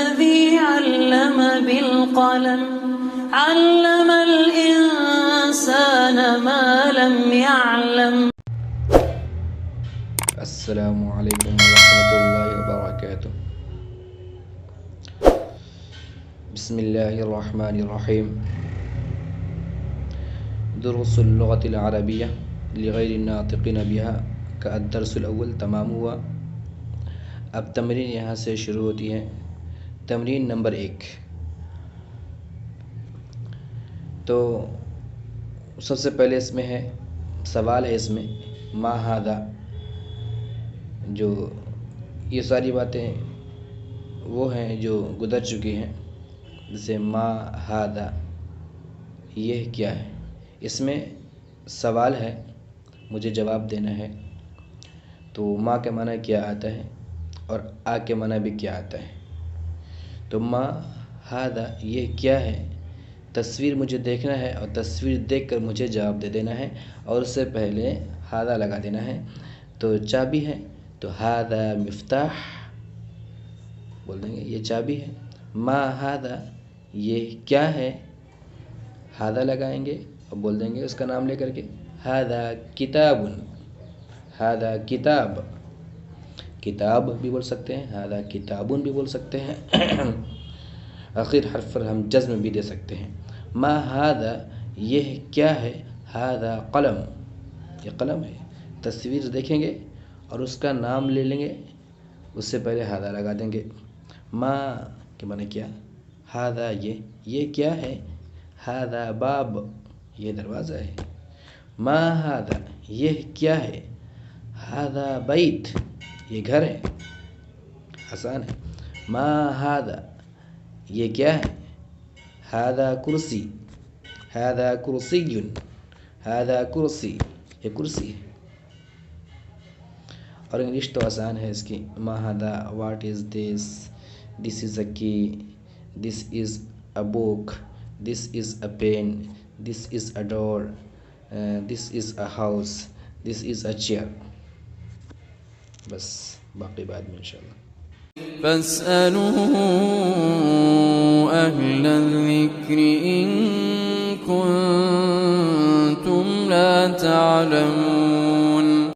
الذي علم بالقلم علم الإنسان ما لم يعلم. السلام علیکم ورحمۃ اللہ وبرکاتہ. بسم اللہ الرحمن الرحیم. دروس اللغة العربیہ لغیر الناطقین بها کا الدرس الاول تمام ہوا. اب تمرین یہاں سے شروع ہوتی ہے. تمرین نمبر 1. تو سب سے پہلے اس میں ہے سوال ہے، اس میں ما ھذا. جو یہ ساری باتیں وہ ہیں جو گزر چکی ہیں، جیسے ما ھذا یہ کیا ہے. اس میں سوال ہے، مجھے جواب دینا ہے. تو ما کے معنی کیا آتا ہے اور آ کے معنی بھی کیا آتا ہے. تو ما ھذا یہ کیا ہے، تصویر مجھے دیکھنا ہے اور تصویر دیکھ کر مجھے جواب دے دینا ہے، اور اس سے پہلے ھذا لگا دینا ہے. تو چابی ہے تو ھذا مفتاح بول دیں گے، یہ چابی ہے. ما ھذا یہ کیا ہے، ھذا لگائیں گے اور بول دیں گے اس کا نام لے کر کے ھذا کتاب. ھذا کتاب، کتاب بھی بول سکتے ہیں، ھذا کتاب بھی بول سکتے ہیں. آخر حرف پر ہم جزم بھی دے سکتے ہیں. ما ھذا یہ کیا ہے، ھذا قلم یہ قلم ہے. تصویر دیکھیں گے اور اس کا نام لے لیں گے، اس سے پہلے ھذا لگا دیں گے. ما کے معنی کیا، ھذا یہ کیا ہے، ھذا باب یہ دروازہ ہے. ما ھذا یہ کیا ہے، ھذا بیت یہ گھر ہے. آسان ہے. ما ھذا یہ کیا ہے، ھذا کرسی. ھذا کرسی ھذا کرسی یہ کرسی ہے. اور انگلش تو آسان ہے اس کی. ما ھذا what is this, this is a key, this is a book, this is a pen, this is a door, this is a house, this is a chair. بس باقی بعد میں انشاءاللہ. فاسألوا أهل الذكر إن كنتم لا تعلمون.